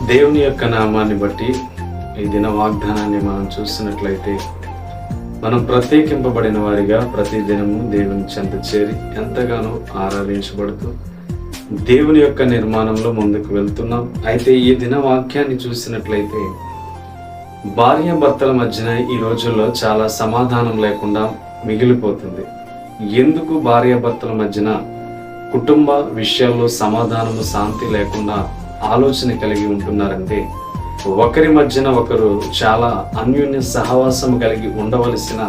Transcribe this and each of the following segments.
దేవుని యొక్క నామాన్ని బట్టి ఈ దిన వాగ్దానాన్ని మనం చూసినట్లయితే, మనం ప్రత్యేకింపబడిన వారిగా ప్రతి దినము దేవుని చెంత చేరి ఎంతగానో ఆరాధించబడుతూ దేవుని యొక్క నిర్మాణంలో ముందుకు వెళ్తున్నాం. అయితే ఈ దిన వాక్యాన్ని చూసినట్లయితే, భార్యాభర్తల మధ్యన ఈ రోజుల్లో చాలా సమాధానం లేకుండా మిగిలిపోతుంది. ఎందుకు భార్యాభర్తల మధ్యన కుటుంబ విషయాల్లో సమాధానము, శాంతి లేకుండా ఆలోచన కలిగి ఉంటున్నారంటే, ఒకరి మధ్యన ఒకరు చాలా అన్యోన్య సహవాసం కలిగి ఉండవలసిన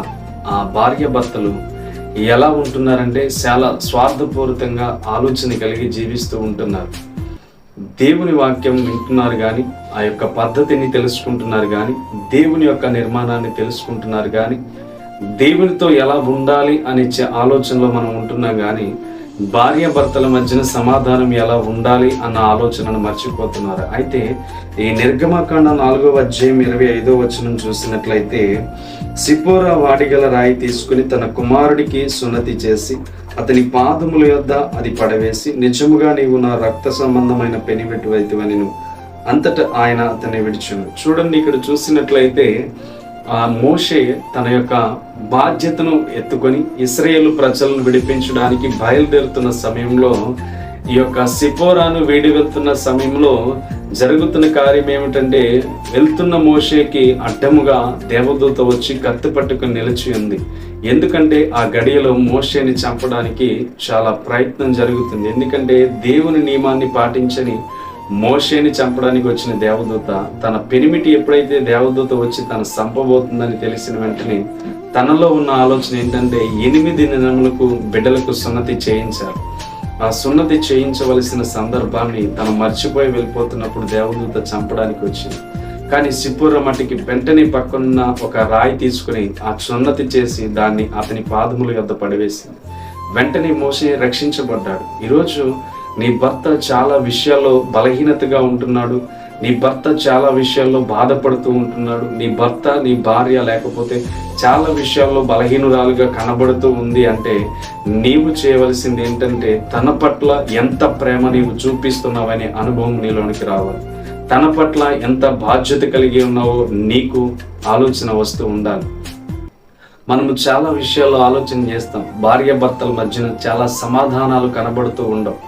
ఆ భార్యాభర్తలు ఎలా ఉంటున్నారంటే, చాలా స్వార్థపూరితంగా ఆలోచన కలిగి జీవిస్తూ ఉంటున్నారు. దేవుని వాక్యం వింటున్నారు కానీ, ఆ యొక్క పద్ధతిని తెలుసుకుంటున్నారు కానీ, దేవుని యొక్క నిర్మాణాన్ని తెలుసుకుంటున్నారు కానీ, దేవునితో ఎలా ఉండాలి అనే ఆలోచనలో మనం ఉంటున్నాం కానీ, భార్యాభర్తల మధ్యన సమాధానం ఎలా ఉండాలి అన్న ఆలోచనను మర్చిపోతున్నారు. అయితే ఈ నిర్గమకాండ 4వ అధ్యాయం 25వ వచనం చూసినట్లయితే, సిపోరా వాడిగల రాయి తీసుకుని తన కుమారుడికి సున్నతి చేసి అతని పాదముల యొద్ద అది పడవేసి, నిజముగా నీవు నా రక్త సంబంధమైన పెనివెట్టువైతివని అంతటా ఆయన అతన్ని విడిచును. చూడండి, ఇక్కడ చూసినట్లయితే ఆ మోషే తన యొక్క బాధ్యతను ఎత్తుకొని ఇశ్రాయేలు ప్రజలను విడిపించడానికి బయలుదేరుతున్న సమయంలో, ఈ యొక్క సిపోరాను వీడి వెళ్తున్న సమయంలో జరుగుతున్న కార్యం ఏమిటంటే, వెళ్తున్న మోషేకి అడ్డముగా దేవదూత వచ్చి కత్తి పట్టుకుని నిలిచి ఉంది. ఎందుకంటే ఆ గడియలో మోషేని చంపడానికి చాలా ప్రయత్నం జరుగుతుంది. ఎందుకంటే దేవుని నియమాన్ని పాటించని మోషేని చంపడానికి వచ్చిన దేవదూత తన పెనిమిటి ఎప్పుడైతే దేవదూత వచ్చి తను చంపబోతుందని తెలిసిన వెంటనే తనలో ఉన్న ఆలోచన ఏంటంటే, 8 దినములకు బిడ్డలకు సున్నతి చేయించాలి. ఆ సున్నతి చేయించవలసిన సందర్భాన్ని తను మర్చిపోయి వెళ్ళిపోతున్నప్పుడు దేవదూత చంపడానికి వచ్చింది. కానీ సిపోరా మట్టికి వెంటనే పక్కనున్న ఒక రాయి తీసుకుని ఆ సున్నతి చేసి దాన్ని అతని పాదముల యొద్ద పడివేసింది. వెంటనే మోషే రక్షించబడ్డాడు. ఈరోజు నీ భర్త చాలా విషయాల్లో బలహీనతగా ఉంటున్నాడు. నీ భర్త చాలా విషయాల్లో బాధపడుతూ ఉంటున్నాడు. నీ భర్త, నీ భార్య లేకపోతే చాలా విషయాల్లో బలహీనురాలుగా కనబడుతూ ఉంది అంటే, నీవు చేయవలసింది ఏంటంటే, తన పట్ల ఎంత ప్రేమ నీవు చూపిస్తున్నావనే అనుభవం నీలోనికి రావాలి. తన పట్ల ఎంత బాధ్యత కలిగి ఉన్నావో నీకు ఆలోచన వస్తూ ఉండాలి. మనము చాలా విషయాల్లో ఆలోచన చేస్తాం. భార్యాభర్తల మధ్యన చాలా సమాధానాలు కనబడుతూ ఉండవు.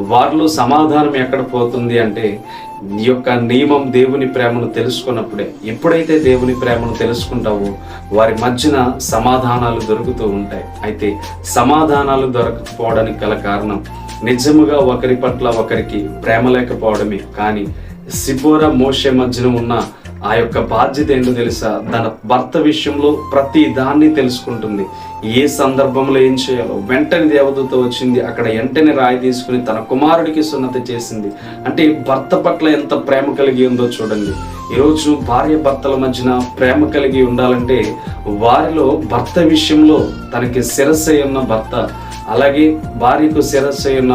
వారిలో సమాధానం ఎక్కడ పోతుంది అంటే, ఈ యొక్క నియమం దేవుని ప్రేమను తెలుసుకున్నప్పుడే. ఎప్పుడైతే దేవుని ప్రేమను తెలుసుకుంటావో వారి మధ్యన సమాధానాలు దొరుకుతూ ఉంటాయి. అయితే సమాధానాలు దొరకకపోవడానికి గల కారణం నిజముగా ఒకరి పట్ల ఒకరికి ప్రేమ లేకపోవడమే. కానీ సిపోరా మోషే మధ్యన ఉన్న ఆ యొక్క బాధ్యత ఏంటో తెలుసా? తన భర్త విషయంలో ప్రతి దాన్ని తెలుసుకుంటుంది. ఏ సందర్భంలో ఏం చేయాలో వెంటనే దేవదూత వచ్చింది. అక్కడ వెంటనే రాయి తీసుకుని తన కుమారుడికి సున్నతి చేసింది. అంటే భర్త పట్ల ఎంత ప్రేమ కలిగి ఉందో చూడండి. ఈరోజు భార్య భర్తల మధ్యన ప్రేమ కలిగి ఉండాలంటే, వారిలో భర్త విషయంలో తనకి శిరస్సు ఉన్న భర్త, అలాగే భార్యకు శిరస్సు ఉన్న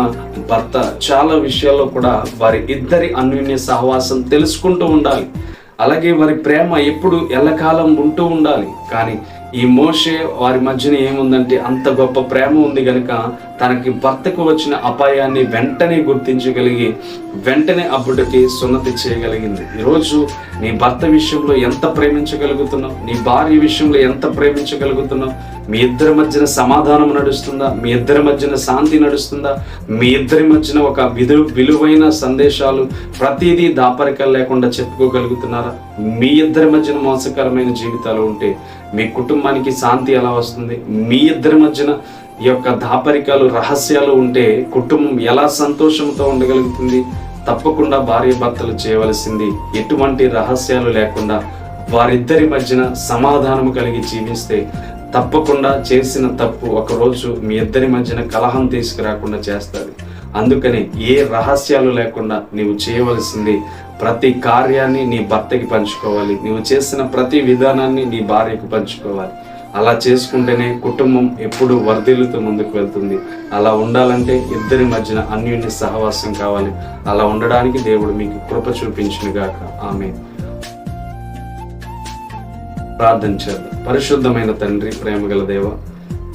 భర్త చాలా విషయాల్లో కూడా వారి ఇద్దరి అన్యోన్య సహవాసం తెలుసుకుంటూ ఉండాలి. అలాగే వారి ప్రేమ ఎప్పుడు ఎల్లకాలం ఉంటూ ఉండాలి. కానీ ఈ మోషే వారి మధ్యన ఏముందంటే, అంత గొప్ప ప్రేమ ఉంది కనుక తనకి భర్తకు వచ్చిన అపాయాన్ని వెంటనే గుర్తించగలిగి వెంటనే అప్పుడుకి సున్నతి చేయగలిగింది. ఈరోజు నీ భర్త విషయంలో ఎంత ప్రేమించగలుగుతున్నావు? నీ భార్య విషయంలో ఎంత ప్రేమించగలుగుతున్నావు? మీ ఇద్దరి మధ్యన సమాధానం నడుస్తుందా? మీ ఇద్దరి మధ్యన శాంతి నడుస్తుందా? మీ ఇద్దరి మధ్యన ఒక విలువైన సందేశాలు ప్రతిదీ దాపరికలు లేకుండా చెప్పుకోగలుగుతున్నారా? మీ ఇద్దరి మధ్యన మోసకరమైన జీవితాలు ఉంటే మీ కుటుంబానికి శాంతి ఎలా వస్తుంది? మీ ఇద్దరి మధ్యన ఈ యొక్క దాపరికాలు, రహస్యాలు ఉంటే కుటుంబం ఎలా సంతోషంతో ఉండగలుగుతుంది? తప్పకుండా భార్య భర్తలు చేయవలసింది ఎటువంటి రహస్యాలు లేకుండా వారిద్దరి మధ్యన సమాధానం కలిగి జీవిస్తే, తప్పకుండా చేసిన తప్పు ఒకరోజు మీ ఇద్దరి మధ్యన కలహం తీసుకురాకుండా చేస్తుంది. అందుకని ఏ రహస్యాలు లేకుండా నీవు చేయవలసింది ప్రతి కార్యాన్ని నీ భర్తకి పంచుకోవాలి. నీవు చేసిన ప్రతి విధానాన్ని నీ భార్యకు పంచుకోవాలి. అలా చేసుకుంటేనే కుటుంబం ఎప్పుడు వర్ధిల్లుతూ ముందుకు వెళ్తుంది. అలా ఉండాలంటే ఇద్దరి మధ్యన అన్యోన్య సహవాసం కావాలి. అలా ఉండడానికి దేవుడు మీకు కృప చూపించునుగాక. ఆమేన్. ప్రార్థన చేద్దాం. పరిశుద్ధమైన తండ్రి, ప్రేమగల దేవ,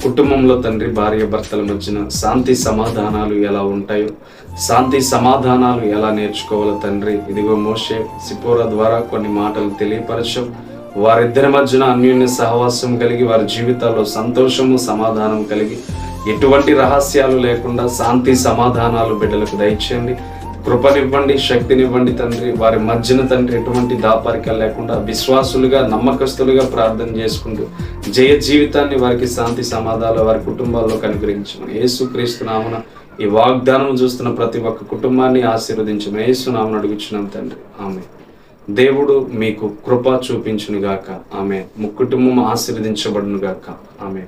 కుటుంబంలో తండ్రి భార్య భర్తల మధ్యన శాంతి సమాధానాలు ఎలా ఉంటాయో, శాంతి సమాధానాలు ఎలా నేర్చుకోవాలో తండ్రి, ఇదిగో మోషే సిపోరా ద్వారా కొన్ని మాటలు తెలియపరచం. వారిద్దరి మధ్యన అన్యోన్య సహవాసం కలిగి వారి జీవితాల్లో సంతోషము సమాధానం కలిగి ఎటువంటి రహస్యాలు లేకుండా శాంతి సమాధానాలు బిడ్డలకు దయచేయండి. కృపనివ్వండి, శక్తినివ్వండి తండ్రి. వారి మధ్యన తండ్రి ఎటువంటి దాపరికలు లేకుండా విశ్వాసులుగా నమ్మకస్తులుగా ప్రార్థన చేసుకుంటూ జయ జీవితాన్ని వారికి శాంతి సమాధానాలు వారి కుటుంబాల్లో కనుగ్రహించమని యేసుక్రీస్తు నామమున ఈ వాగ్దానం చూస్తున్న ప్రతి ఒక్క కుటుంబాన్ని ఆశీర్వదించమని యేసు నామమున అడుగుచున్నాం తండ్రి. ఆమె దేవుడు మీకు కృప చూపించును గాక. ఆమె ముక్కుటుంబం ఆశీర్వదించబడును గాక. ఆమె